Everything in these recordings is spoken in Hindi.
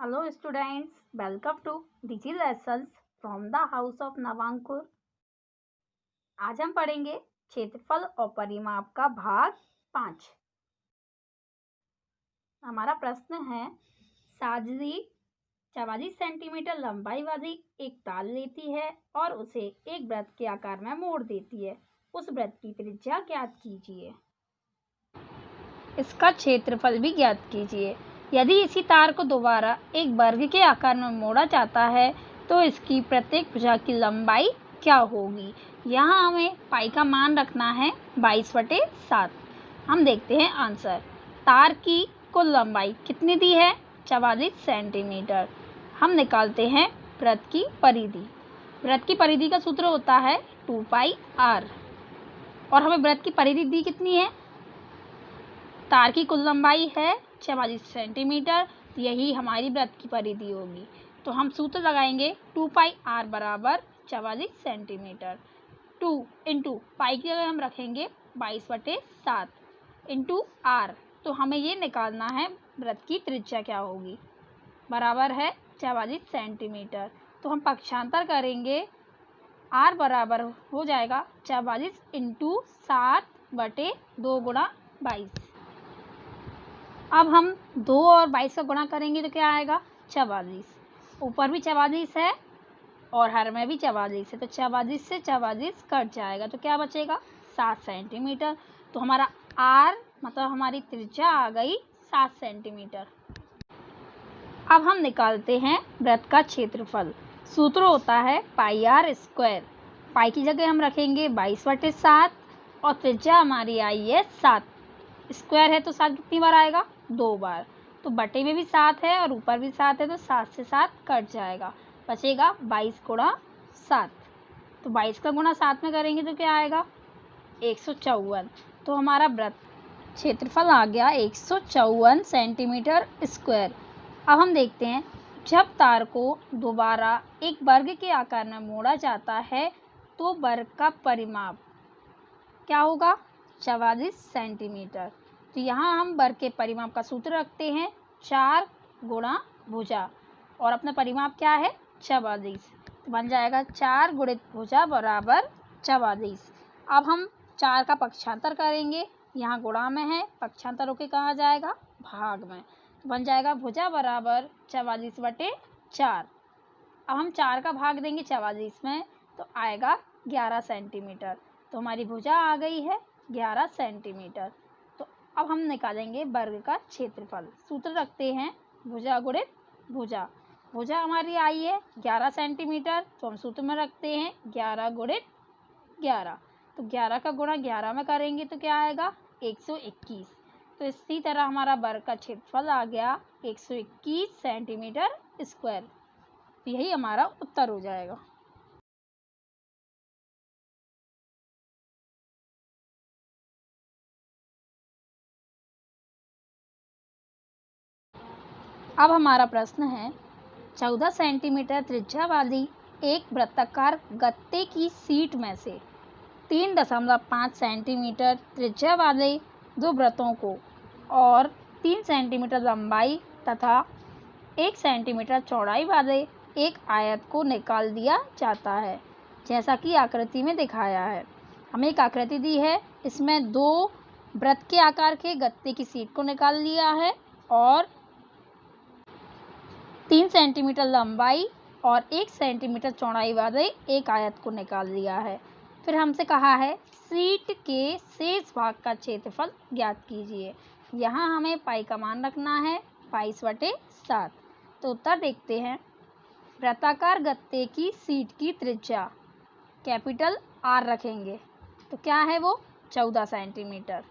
Hello students, welcome to Digi Lessons from the House of Navankur। आज हम पढ़ेंगे क्षेत्रफल और परिमाप का भाग 5। हमारा प्रश्न है, साजरी 44 सेंटीमीटर लंबाई वाली एक ताल लेती है और उसे एक वृत्त के आकार में मोड़ देती है। उस वृत्त की त्रिज्या ज्ञात कीजिए। इसका क्षेत्रफल भी ज्ञात कीजिए। यदि इसी तार को दोबारा एक वर्ग के आकार में मोड़ा जाता है तो इसकी प्रत्येक भुजा की लंबाई क्या होगी। यहाँ हमें पाई का मान रखना है 22/7। हम देखते हैं आंसर। तार की कुल लंबाई कितनी दी है? 44 सेंटीमीटर। हम निकालते हैं वृत्त की परिधि। वृत्त की परिधि का सूत्र होता है 2πr और हमें वृत्त की परिधि दी कितनी है? तार की कुल लंबाई है 44 सेंटीमीटर, यही हमारी वृत्त की परिधि होगी। तो हम सूत्र लगाएंगे 2πr बराबर 44 सेंटीमीटर। 2 इंटू पाई की जगह हम रखेंगे 22/7 इंटू आर। तो हमें ये निकालना है वृत्त की त्रिज्या क्या होगी, बराबर है 44 सेंटीमीटर। तो हम पक्षांतर करेंगे, आर बराबर हो जाएगा 44 इंटू 7/2 गुणा 22। अब हम 2 और 22 का गुणा करेंगे तो क्या आएगा? 44। ऊपर भी 44 है और हर में भी 44 है, तो 44 से 44 कट जाएगा तो क्या बचेगा? 7 सेंटीमीटर। तो हमारा आर मतलब हमारी त्रिज्या आ गई 7 सेंटीमीटर। अब हम निकालते हैं वृत्त का क्षेत्रफल। सूत्र होता है πr²। पाई की जगह हम रखेंगे 22/7 और त्रिज्या हमारी आई है 7। स्क्वायर है तो 7 कितनी बार आएगा? 2 बार। तो बटे में भी 7 है और ऊपर भी 7 है, तो 7 से 7 कट जाएगा, बचेगा 22 गुणा 7। तो 22 का गुणा 7 में करेंगे तो क्या आएगा? 154। तो हमारा वृत्त क्षेत्रफल आ गया 154 सेंटीमीटर स्क्वायर। अब हम देखते हैं, जब तार को दोबारा एक वर्ग के आकार में मोड़ा जाता है तो वर्ग का परिमाप क्या होगा? 44 सेंटीमीटर। तो यहाँ हम वर्ग के परिमाप का सूत्र रखते हैं 4 गुणा भुजा और अपना परिमाप क्या है? 44। तो बन जाएगा 4 गुणित भुजा बराबर 44। अब हम 4 का पक्षांतर करेंगे, यहाँ गुणा में है, पक्षांतर होके कहाँ जाएगा? भाग में। तो बन जाएगा भुजा बराबर 44/4। अब हम 4 का भाग देंगे 44 में तो आएगा 11 सेंटीमीटर। तो हमारी भुजा आ गई है 11 सेंटीमीटर। तो अब हम निकालेंगे वर्ग का क्षेत्रफल। सूत्र रखते हैं भुजा गुणित भुजा। भुजा हमारी आई है 11 सेंटीमीटर, तो हम सूत्र में रखते हैं 11 गुणित 11। तो 11 का गुणा 11 में करेंगे तो क्या आएगा? 121। तो इसी तरह हमारा वर्ग का क्षेत्रफल आ गया 121 सेंटीमीटर स्क्वायर। तो यही हमारा उत्तर हो जाएगा। अब हमारा प्रश्न है, 14 सेंटीमीटर त्रिज्या वाली एक वृत्ताकार गत्ते की सीट में से 3.5 सेंटीमीटर त्रिज्या वाले दो वृत्तों को और 3 सेंटीमीटर लंबाई तथा 1 सेंटीमीटर चौड़ाई वाले एक आयत को निकाल दिया जाता है, जैसा कि आकृति में दिखाया है। हमें एक आकृति दी है, इसमें 2 वृत्त के आकार के गत्ते की सीट को निकाल लिया है और 3 सेंटीमीटर लंबाई और 1 सेंटीमीटर चौड़ाई वाले एक आयत को निकाल लिया है। फिर हमसे कहा है सीट के शेष भाग का क्षेत्रफल ज्ञात कीजिए। यहाँ हमें पाई का मान रखना है 22/7। तो उत्तर देखते हैं, वृत्ताकार गत्ते की सीट की त्रिज्या कैपिटल आर रखेंगे तो क्या है वो? 14 सेंटीमीटर।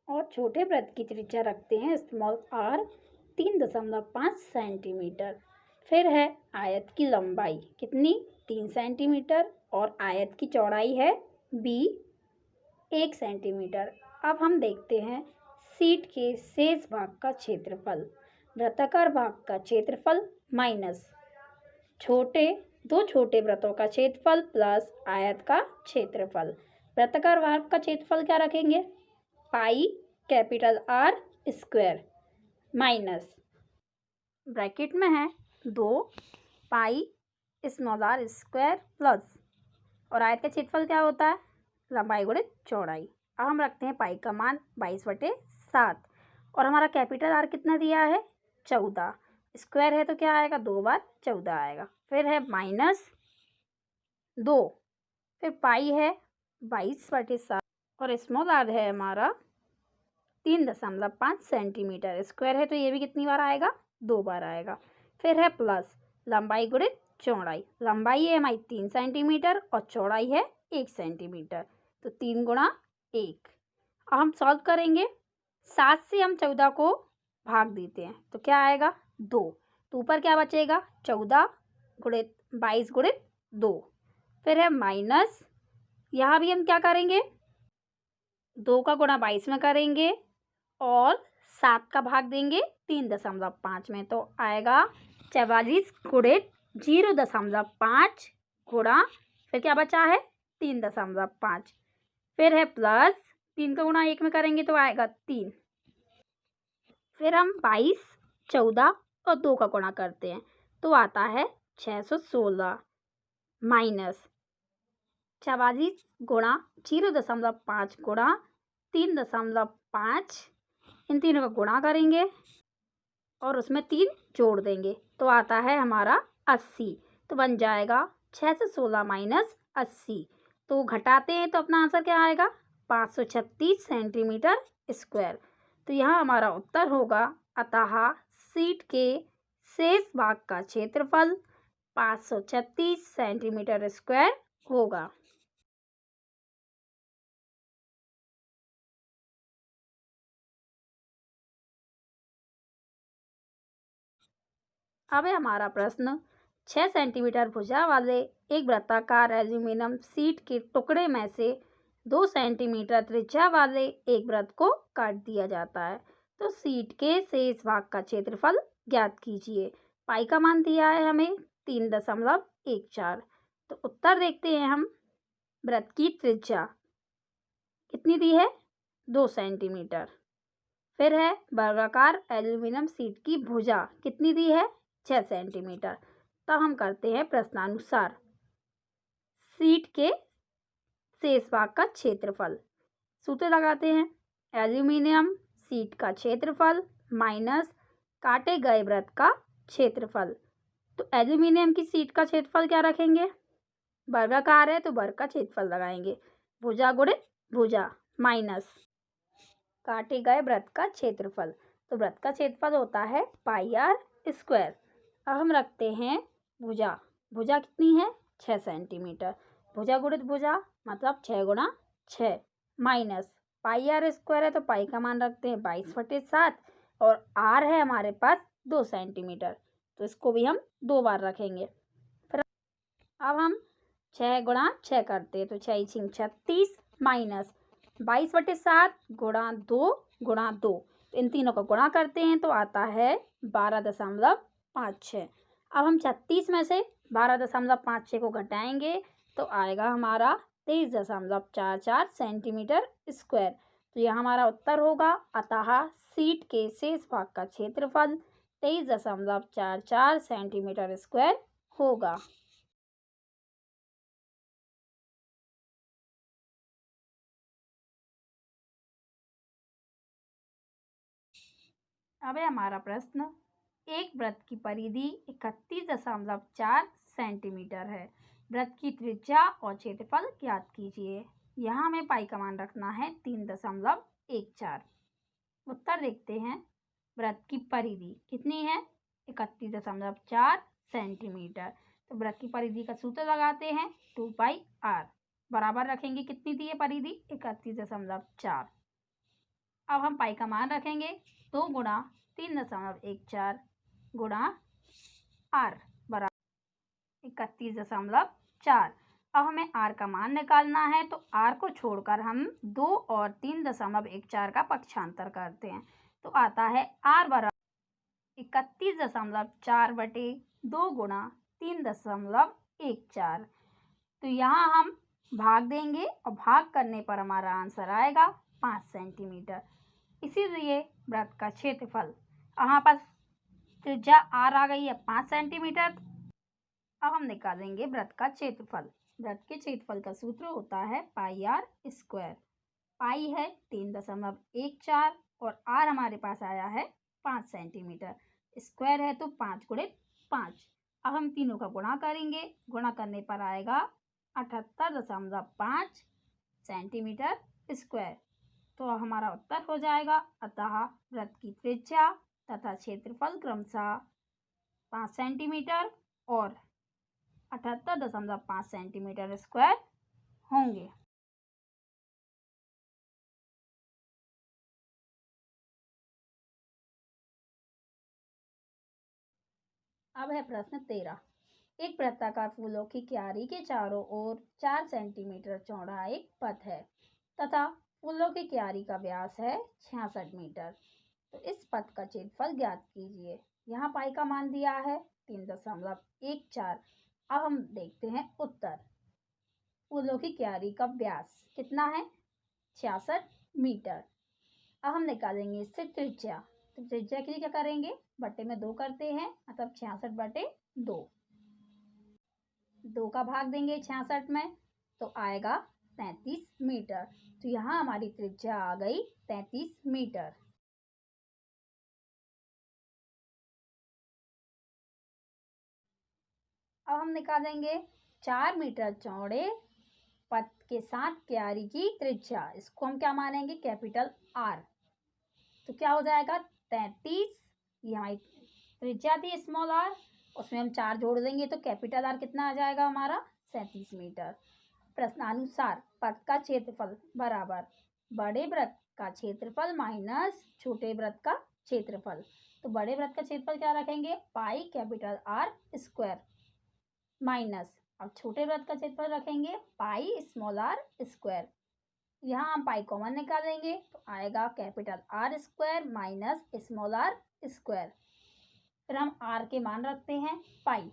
और छोटे वृत्त की त्रिज्या रखते हैं स्मॉल आर 3.5 सेंटीमीटर। फिर है आयत की लंबाई कितनी? 3 सेंटीमीटर और आयत की चौड़ाई है बी 1 सेंटीमीटर। अब हम देखते हैं सीट के शेष भाग का क्षेत्रफल। वृत्ताकार भाग का क्षेत्रफल माइनस दो छोटे वृत्तों का क्षेत्रफल प्लस आयत का क्षेत्रफल। वृत्ताकार भाग का क्षेत्रफल क्या रखेंगे? Pi capital R square minus bracket में है 2 pi small r square plus, और आयत का क्षेत्रफल क्या होता है? लंबाई गुणित चौड़ाई। अब हम रखते हैं पाई का मान 22/7, और हमारा कैपिटल R कितना दिया है? 14। स्क्वायर है तो क्या आएगा? 2 बार 14 आएगा। फिर है -2, फिर पाई है 22/7, और स्मॉल r है हमारा 3.5 सेंटीमीटर। स्क्वायर है तो ये भी कितनी बार आएगा? 2 बार आएगा। फिर है प्लस लंबाई गुणित चौड़ाई। लंबाई है हमारी 3 सेंटीमीटर और चौड़ाई है 1 सेंटीमीटर, तो 3 गुणा 1। अब हम सॉल्व करेंगे। 7 से हम 14 को भाग देते हैं तो क्या आएगा? 2। तो ऊपर क्या बचेगा? 14 गुणित 22 गुणित 2। फिर है माइनस, यहाँ भी हम क्या करेंगे? 2 का गुणा 22 में करेंगे और 7 का भाग देंगे 3.5 में, तो आएगा 44 गुणित 0.5 गुणा, फिर क्या बचा है? 3.5। फिर है प्लस 3 का गुणा 1 में करेंगे तो आएगा 3। फिर हम 22, 14 और 2 का गुणा करते हैं तो आता है 616 माइनस 44 गुणा 0.5 गुणा 3.5, इन तीनों का गुणा करेंगे और उसमें 3 जोड़ देंगे तो आता है हमारा 80। तो बन जाएगा 616 माइनस 80, तो घटाते हैं तो अपना आंसर क्या आएगा? 536 सेंटीमीटर स्क्वायर। तो यहाँ हमारा उत्तर होगा, अतः शीट के शेष भाग का क्षेत्रफल 536 सेंटीमीटर स्क्वायर होगा। अब है हमारा प्रश्न, 6 सेंटीमीटर भुजा वाले एक वृत्ताकार एल्यूमिनियम शीट के टुकड़े में से 2 सेंटीमीटर त्रिज्या वाले एक वृत्त को काट दिया जाता है, तो शीट के शेष भाग का क्षेत्रफल ज्ञात कीजिए। पाई का मान दिया है हमें 3.14। तो उत्तर देखते हैं हम। वृत्त की त्रिज्या कितनी दी है? 2 सेंटीमीटर। फिर है वर्गाकार एल्यूमिनियम शीट की भुजा कितनी दी है? 6 सेंटीमीटर। तो हम करते हैं प्रश्नानुसार। शीट के शेष भाग का क्षेत्रफल, सूत्र लगाते हैं। एल्यूमिनियम शीट का क्षेत्रफल माइनस काटे गए वृत्त का क्षेत्रफल। तो एल्यूमिनियम की शीट का क्षेत्रफल क्या रखेंगे? वर्गाकार है तो वर्ग का क्षेत्रफल लगाएंगे। भुजा गुणित भुजा माइनस काटे गए वृत्त का क्षेत्रफल, तो वृत्त का क्षेत्रफल होता है पाई r स्क्वायर। अब हम रखते हैं भुजा। भुजा कितनी है? 6 सेंटीमीटर। भुजा गुणित भुजा मतलब 6 गुणा 6 माइनस पाई r स्क्वायर है तो पाई का मान रखते हैं 22/7, और r है हमारे पास 2 सेंटीमीटर, तो इसको भी हम 2 बार रखेंगे। फिर अब हम 6 गुणा 6 करते हैं तो 6 6 36 माइनस 22/7 गुणा 2 गुणा 2, तो इन तीनों का गुणा करते हैं तो आता है 12.56। अब हम 36 में से 12.56 को घटाएंगे तो आएगा हमारा 23.44 सेंटीमीटर स्क्वायर। तो यह हमारा उत्तर होगा, अतः शीट के शेष भाग का क्षेत्रफल 23.44 सेंटीमीटर स्क्वायर होगा। अब है हमारा प्रश्न, एक वृत्त की परिधि 31.4 सेंटीमीटर है। वृत्त की त्रिज्या और क्षेत्रफल ज्ञात कीजिए। यहाँ हमें पाई का मान रखना है 3.14। उत्तर देखते हैं। वृत्त की परिधि कितनी है? 31.4 सेंटीमीटर। तो वृत्त की परिधि का सूत्र लगाते हैं 2πr बराबर रखेंगे कितनी दी है परिधि? 31.4। अब हम पाई का मान रखेंगे 2 गुणा 3.14 गुणा r बराबर 31.4। अब हमें r का मान निकालना है तो r को छोड़कर हम 2 और 3.14 का पक्षांतर करते हैं तो आता है r बराबर 31.4/2 गुणा 3.14। तो यहाँ हम भाग देंगे और भाग करने पर हमारा आंसर आएगा 5 सेंटीमीटर। इसीलिए वृत्त का क्षेत्रफल, यहाँ पर त्रिज्या r आ गई है 5 सेंटीमीटर। अब हम निकालेंगे वृत्त का क्षेत्रफल। वृत्त के क्षेत्रफल का सूत्र होता है पाई आर स्क्वायर। पाई है 3.14 और आर हमारे पास आया है 5 सेंटीमीटर। स्क्वायर है तो 5 गुणे 5। अब हम तीनों का गुणा करेंगे। गुणा करने पर आएगा 78.5 सेंटीमीटर स्क्वायर। तो हमारा उत्तर हो जाएगा। अतः वृत्त की त्रिज्या तथा क्षेत्रफल क्रमशः 5 सेंटीमीटर और 78.5 सेंटीमीटर स्क्वायर होंगे। अब है प्रश्न 13। एक वृत्ताकार फूलों की क्यारी के चारों ओर 4 सेंटीमीटर चौड़ा एक पथ है तथा फूलों की क्यारी का व्यास है 66 मीटर। तो इस पथ का क्षेत्रफल ज्ञात कीजिए। यहाँ पाई का मान दिया है 3.14। अब हम देखते हैं उत्तर। फूलों की क्यारी का व्यास कितना है? 66 मीटर। अब हम निकालेंगे इससे त्रिज्या। तो त्रिज्या के लिए क्या करेंगे? बट्टे में 2 करते हैं, मतलब 66/2। 2 का भाग देंगे 66 में तो आएगा 33 मीटर। तो यहाँ हमारी त्रिज्या आ गई 33 मीटर। अब हम निकालेंगे 4 मीटर चौड़े पथ के साथ क्यारी की त्रिज्या। इसको हम क्या मानेंगे? Capital R. तो क्या हो जाएगा? 33। यहाँ त्रिज्या थी स्मॉल आर, उसमें हम 4 जोड़ देंगे तो कैपिटल आर कितना आ जाएगा हमारा? 37 मीटर। प्रश्नानुसार पथ का क्षेत्रफल बराबर बड़े वृत्त का क्षेत्रफल माइनस छोटे वृत्त का क्षेत्रफल। तो बड़े वृत्त का क्षेत्रफल क्या रखेंगे? Pi capital R square minus, अब छोटे वृत्त का क्षेत्रफल रखेंगे पाई स्मॉल आर स्क्वायर। यहाँ हम पाई कॉमन निकालेंगे तो आएगा capital R square minus small R square. फिर हम आर के मान रखते हैं पाई।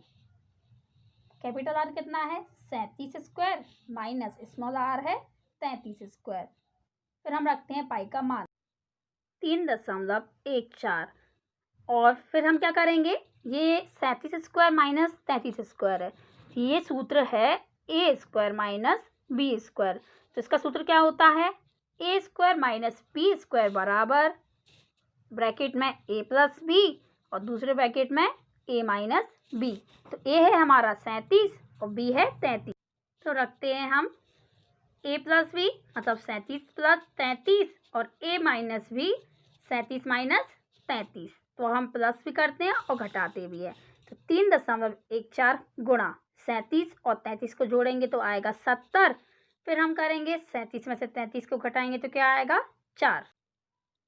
कैपिटल आर कितना है? 37 स्क्वायर माइनस स्मॉल आर है 33 स्क्वायर। फिर हम रखते हैं पाई का मान 3.14 और फिर हम क्या करेंगे? ये 37 स्क्वायर माइनस 33 स्क्वायर है, ये सूत्र है ए स्क्वायर माइनस बी स्क्वायर। तो इसका सूत्र क्या होता है? ए स्क्वायर माइनस बी स्क्वायर बराबर ब्रैकेट में ए प्लस बी और दूसरे ब्रैकेट में ए माइनस बी। तो ए है हमारा 37 और बी है 33। तो रखते हैं हम ए प्लस बी, मतलब 37 प्लस 33 और ए माइनस बी 37 माइनस 33। तो हम प्लस भी करते हैं और घटाते भी हैं। तो 3.14 गुणा 37 और 33 को जोड़ेंगे तो आएगा 70। फिर हम करेंगे 37 में से 33 को घटाएंगे तो क्या आएगा? 4।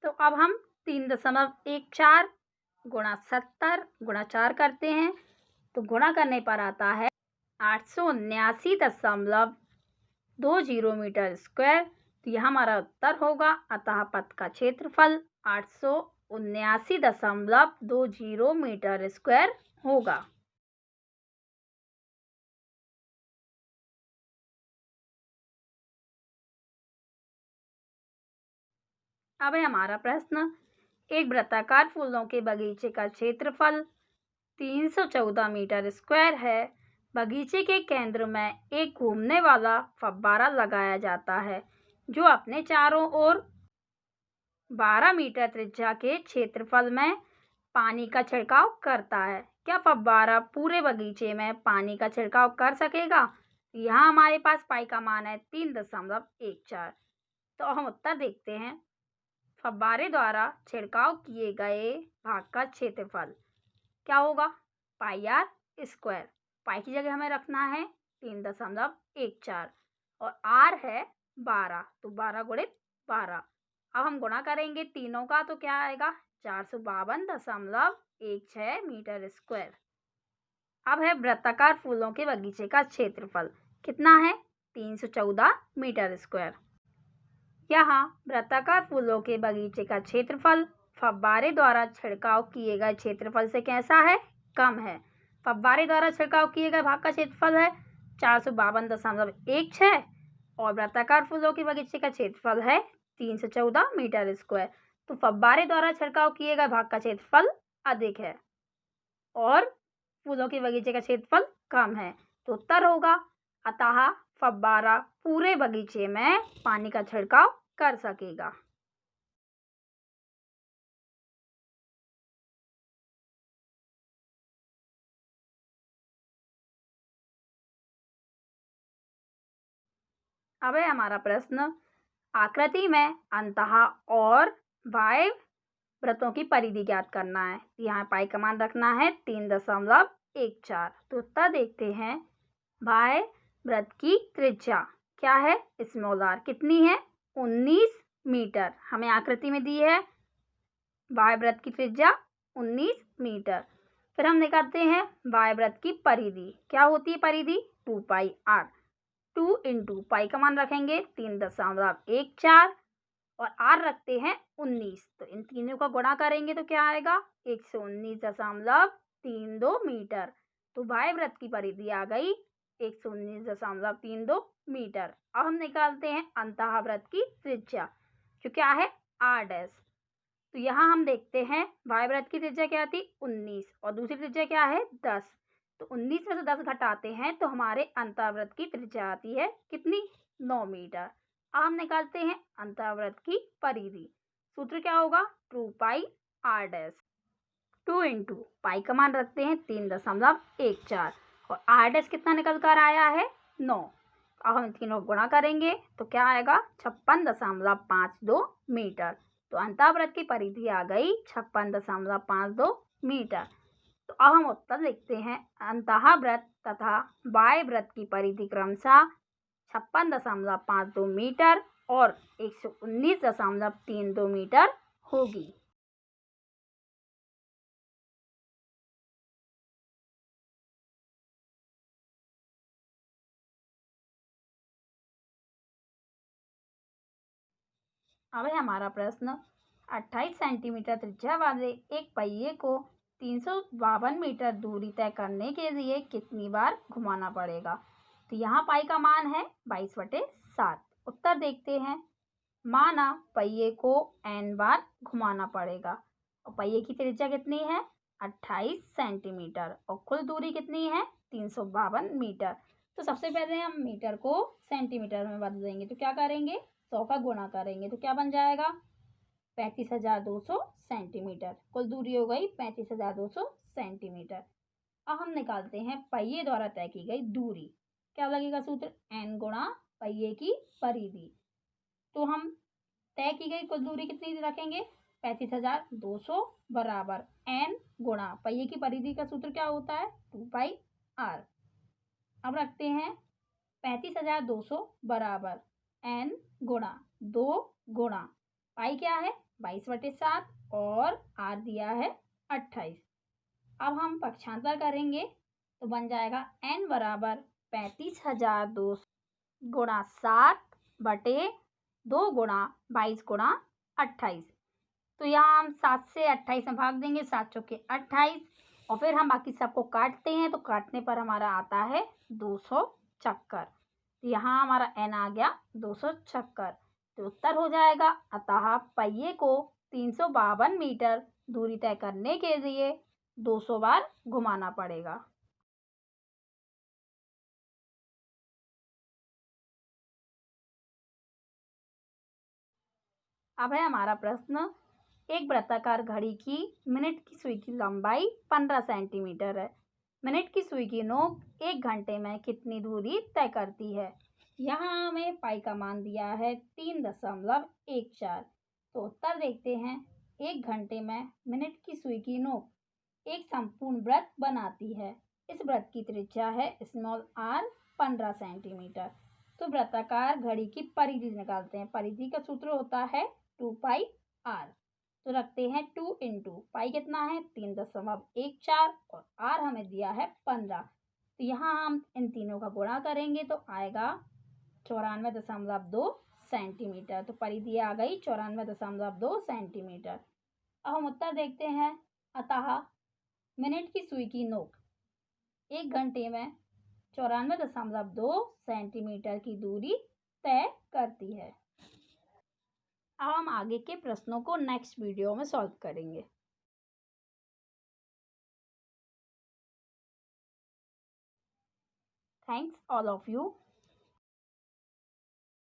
तो अब हम 3.14 गुणा 70 गुणा 4 करते हैं तो गुणा करने पर आता है 879.20 मीटर स्क्वायर। तो यह हमारा उत्तर होगा। अतः पथ का क्षेत्रफल 879.20 मीटर स्क्वायर होगा। अब है हमारा प्रश्न। एक वृत्ताकार फूलों के बगीचे का क्षेत्रफल 314 मीटर स्क्वायर है। बगीचे के केंद्र में एक घूमने वाला फव्वारा लगाया जाता है जो अपने चारों ओर 12 मीटर त्रिज्या के क्षेत्रफल में पानी का छिड़काव करता है। क्या फव्वारा पूरे बगीचे में पानी का छिड़काव कर सकेगा? यहाँ हमारे पास पाई का मान है 3.14। तो हम उत्तर देखते हैं। फव्वारे द्वारा छिड़काव किए गए भाग का क्षेत्रफल क्या होगा? पाई आर स्क्वायर। पाई की जगह हमें रखना है 3.14 और आर है 12, तो 12 गुणे 12। अब हम गुणा करेंगे तीनों का तो क्या आएगा? 452.16 मीटर स्क्वायर। अब है वृत्ताकार फूलों के बगीचे का क्षेत्रफल कितना है? 314 मीटर स्क्वायर। यहाँ वृत्ताकार फूलों के बगीचे का क्षेत्रफल फव्वारे द्वारा छिड़काव किए गए क्षेत्रफल से कैसा है? कम है। फव्वारे द्वारा छिड़काव किए गए भाग का क्षेत्रफल है 452.16 और वृत्ताकार फूलों के बगीचे का क्षेत्रफल है 314 मीटर स्क्वायर। तो फव्वारे द्वारा छिड़काव किए गए भाग का क्षेत्रफल अधिक है। और फूलों के बगीचे का क्षेत्रफल कम है। तो उत्तर होगा अतः फव्वारा पूरे बगीचे में पानी का छिड़काव कर सकेगा। अब है हमारा प्रश्न, आकृति में अंतः और बाह्य वृत्तों की परिधि ज्ञात करना है। यहाँ पाई का मान रखना है 3.14। तो उत्तर देखते हैं। बाह्य वृत्त की त्रिज्या क्या है? स्मॉल आर कितनी है? 19 मीटर हमें आकृति में दी है। बाह्य वृत्त की त्रिज्या 19 मीटर। फिर हम निकालते हैं बाह्य वृत्त की परिधि। क्या होती है परिधि? 2 पाई आर। 2 इंटू पाई का मान रखेंगे 3.14 और आर रखते हैं 19। तो इन तीनों का गुणा करेंगे तो क्या आएगा? 119.32 मीटर। तो बाह्य वृत्त की परिधि आ गई 119.32 मीटर। अब हम निकालते हैं अंतः वृत्त की त्रिज्या, जो क्या है? R dash. तो यहाँ हम देखते हैं बाह्य वृत्त की त्रिज्या क्या थी? 19 और दूसरी त्रिज्या क्या है? 10। तो 19 में से 10 घटाते हैं तो हमारे अंतःवृत्त की त्रिज्या आती है कितनी? 9 मीटर। अब हम निकालते हैं अंतःवृत्त की परिधि। सूत्र क्या होगा? 2 पाई आर डैश। 2 इंटू पाई का मान रखते हैं 3.14 और आर डैश कितना निकल कर आया है? 9। अब हम तीनों गुणा करेंगे तो क्या आएगा? 56.52 मीटर। तो अंतःवृत्त की परिधि आ गई 56.52 मीटर। तो अब हम उत्तर लिखते हैं। अंतःवृत्त तथा बाह्य वृत्त की परिधि क्रमशः 56.52 मीटर और 119.32 मीटर होगी। अब है हमारा प्रश्न, 28 सेंटीमीटर त्रिज्या वाले एक पहिए को 352 मीटर दूरी तय करने के लिए कितनी बार घुमाना पड़ेगा? तो यहाँ पाई का मान है 22/7। उत्तर देखते हैं। माना पहिए को n बार घुमाना पड़ेगा और पहिए की त्रिज्या कितनी है? 28 सेंटीमीटर और कुल दूरी कितनी है? 352 मीटर। तो सबसे पहले हम मीटर को सेंटीमीटर में बदलेंगे। तो क्या करेंगे? 100 का गुणा करेंगे तो क्या बन जाएगा? 35,200 सेंटीमीटर। कुल दूरी हो गई 35,200 सेंटीमीटर। अब हम निकालते हैं पहिए द्वारा तय की गई दूरी। क्या लगेगा सूत्र? n गुणा पहिए की परिधि। तो हम तय की गई कुल दूरी कितनी रखेंगे? 35,200 बराबर n गुणा पहिए की परिधि का सूत्र क्या होता है? 2 पाई आर। अब रखते हैं 35,200 बराबर n गुणा 2 गुणा पाई क्या है? 22/7 और आर दिया है 28। अब हम पक्षांतर करेंगे तो बन जाएगा n बराबर 35,200 गुणा 7/2 गुणा 22 गुणा 28। तो यहाँ हम 7 से 28 में भाग देंगे, 7 चौके 28 और फिर हम बाकी सबको काटते हैं तो काटने पर हमारा आता है 200 चक्कर। तो यहाँ हमारा n आ गया 200 चक्कर। तो उत्तर हो जाएगा अतः पहिए को 352 मीटर दूरी तय करने के लिए 200 बार घुमाना पड़ेगा। अब है हमारा प्रश्न, एक वृत्ताकार घड़ी की मिनट की सुई की लंबाई 15 सेंटीमीटर है। मिनट की सुई की नोक 1 घंटे में कितनी दूरी तय करती है? यहाँ हमें पाई का मान दिया है 3.14। तो उत्तर देखते हैं। 1 घंटे में मिनट की सुई की नोक एक संपूर्ण वृत्त बनाती है। इस वृत्त की त्रिज्या है स्मॉल आर 15 सेंटीमीटर। तो वृत्ताकार घड़ी की परिधि निकालते हैं। परिधि का सूत्र होता है 2 पाई आर। तो रखते हैं 2 इंटू पाई कितना है? 3.14 और आर हमें दिया है 15। तो यहाँ हम इन तीनों का गुणा करेंगे तो आएगा 94.2 सेंटीमीटर। तो परिधि आ गई 94.2 सेंटीमीटर। अब हम उत्तर देखते हैं। अतः मिनट की सुई की नोक 1 घंटे में 94.2 सेंटीमीटर की दूरी तय करती है। अब हम आगे के प्रश्नों को नेक्स्ट वीडियो में सॉल्व करेंगे। Thanks all of you.